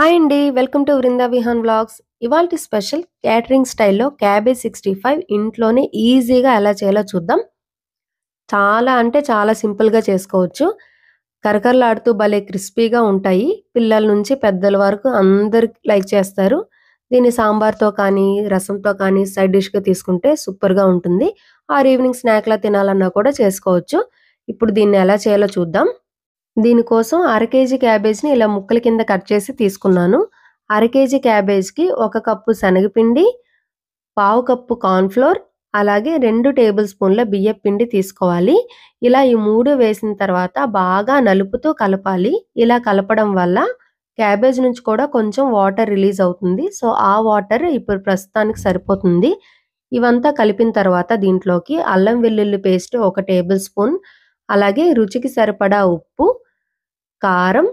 Hi అండి. Welcome to Vrinda Vihaan vlogs. ఇవాల్టి special catering స్టైల్‌లో క్యాబేజ్ 65 ఇంట్లోనే ఈజీగా ఎలా చేయాలో చూద్దాం. చాలా అంటే చాలా సింపుల్‌గా చేసుకోవచ్చు. కరకరలాడుతూ భలే క్రిస్పీగా ఉంటాయి. పిల్లల నుంచి పెద్దల వరకు అందరూ లైక్ చేస్తారు. దీన్ని సాంబార్‌తో కానీ, రసంతో కానీ సైడ్ డిష్‌గా తీసుకుంటే సూపర్‌గా ఉంటుంది. ఆర్ ఈవినింగ్ స్నాక్‌లా తినాలన్నా కూడా చేసుకోవచ్చు. ఇప్పుడు దీన్ని ఎలా చేయాలో చూద్దాం. దీనికోసం అర కేజీ క్యాబేజ్‌ని ఇలా ముక్కల కింద కట్ చేసి తీసుకున్నాను. అర కేజీ క్యాబేజ్‌కి 1 కప్పు శనగపిండి, పావు కప్పు కార్న్ ఫ్లోర్, అలాగే 2 టేబుల్ స్పూన్ల బియ్యపు పిండి తీసుకోవాలి. ఇలా ఈ 3 వేసిన తర్వాత బాగా నలుపుతూ కలపాలి. ఇలా కలపడం వల్ల క్యాబేజ్ నుంచి కూడా కొంచెం వాటర్ రిలీజ్ అవుతుంది. సో, ఆ వాటర్ ఇప్పుడు ప్రస్తుతానికి సరిపోతుంది. ఇవంతా కలిపిన తర్వాత దీంట్లోకి అల్లం వెల్లుల్లి పేస్ట్ 1 టేబుల్ స్పూన్, అలాగే రుచికి సరిపడా ఉప్పు, కారం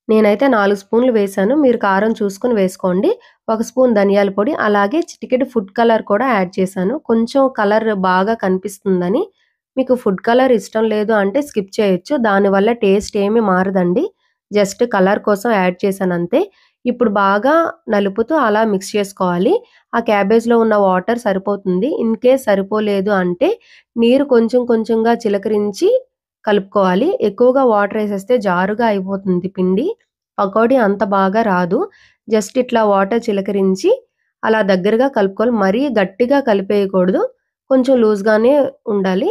నేనైతే 4 స్పూన్లు వేశాను. మీరు కారం చూసుకొని వేసుకోండి. 1 స్పూన్ ధనియాల పొడి, అలాగే చిటికెడు ఫుడ్ కలర్ కూడా యాడ్ చేశాను. కొంచెం కలర్ బాగా కనిపిస్తుందని. మీకు ఫుడ్ కలర్ ఇష్టం లేదు అంటే స్కిప్ చేయొచ్చు. దానివల్ల టేస్ట్ ఏమి మారదండి. జస్ట్ కలర్ కోసం యాడ్ చేశానంతే. ఇప్పుడు బాగా నలుపుతూ అలా మిక్స్ చేసుకోవాలి. ఆ క్యాబేజ్‌లో ఉన్న వాటర్ సరిపోతుంది. ఇన్ కేస్ సరిపోలేదు అంటే నీరు కొంచెం కొంచెంగా చిలకరించి కలుపుకోవాలి. ఎక్కువగా వాటర్ ఏసేస్తే జారుగా అయిపోతుంది పిండి. పకోడీ అంత బాగా రాదు. జస్ట్ ఇట్లా వాటర్ చిలకరించి అలా దగ్గరగా కలుపుకోవాలి. మరీ గట్టిగా కలిపేయకూడదు. కొంచెం లూజ్‌గానే ఉండాలి.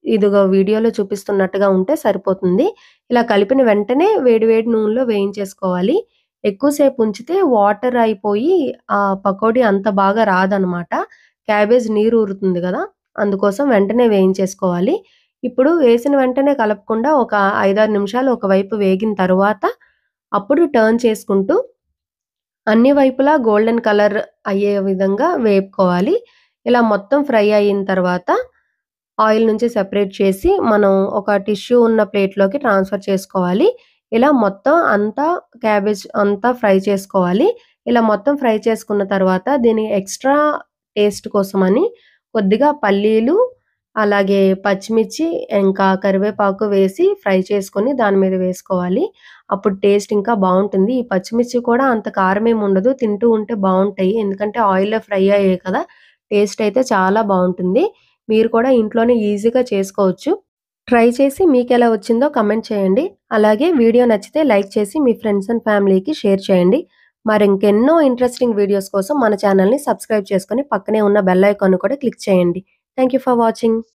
ఇదిగో వీడియోలో చూపిస్తున్నట్టుగా ఉంటే సరిపోతుంది. ఇలా కలిపిన వెంటనే వేడి వేడి నూనెలో వేయించేసుకోవాలి. ఎక్కువ సేపు ఉంచితే వాటర్ అయిపోయి పకోడీ అంత బాగా రాదనమాట. క్యాబేజ్ నీరు ఊరుతుంది గదా! అందుకోసం వెంటనే వేయించేసుకోవాలి. ఇప్పుడు వేసిన వెంటనే కలపకుండా ఒక 5, 6 నిమిషాలు ఒకవైపు వేగిన తరువాత అప్పుడు టర్న్ చేసుకుంటూ అన్ని వైపులా గోల్డెన్ కలర్ అయ్యే విధంగా వేపుకోవాలి. ఇలా మొత్తం ఫ్రై అయిన తర్వాత ఆయిల్ నుంచి సెపరేట్ చేసి మనం ఒక టిష్యూ ఉన్న ప్లేట్‌లోకి ట్రాన్స్‌ఫర్ చేసుకోవాలి. ఇలా మొత్తం అంతా క్యాబేజ్ అంతా ఫ్రై చేసుకోవాలి. ఇలా మొత్తం ఫ్రై చేసుకున్న తర్వాత దీని ఎక్స్‌ట్రా టేస్ట్ కోసమని కొద్దిగా పల్లీలు, అలాగే పచ్చిమిర్చి, ఇంకా కరివేపాకు వేసి ఫ్రై చేసుకొని దాని మీద వేసుకోవాలి. అప్పుడు టేస్ట్ ఇంకా బావుంటుంది. ఈ పచ్చిమిర్చి కూడా అంత కారమేమి ఉండదు. తింటూ ఉంటే బావుంటాయి. ఎందుకంటే ఆయిల్‌లో ఫ్రై అయ్యాయి కదా! టేస్ట్ అయితే చాలా బావుంటుంది. మీరు కూడా ఇంట్లోనే ఈజీగా చేసుకోవచ్చు. ట్రై చేసి మీకెలా వచ్చిందో కామెంట్ చేయండి. అలాగే వీడియో నచ్చితే లైక్ చేసి మీ ఫ్రెండ్స్ అండ్ ఫ్యామిలీకి షేర్ చేయండి. మరింకెన్నో ఇంట్రెస్టింగ్ వీడియోస్ కోసం మన ఛానెల్‌ని సబ్స్క్రైబ్ చేసుకొని పక్కనే ఉన్న బెల్ ఐకాన్‌ని కూడా క్లిక్ చేయండి. Thank you for watching.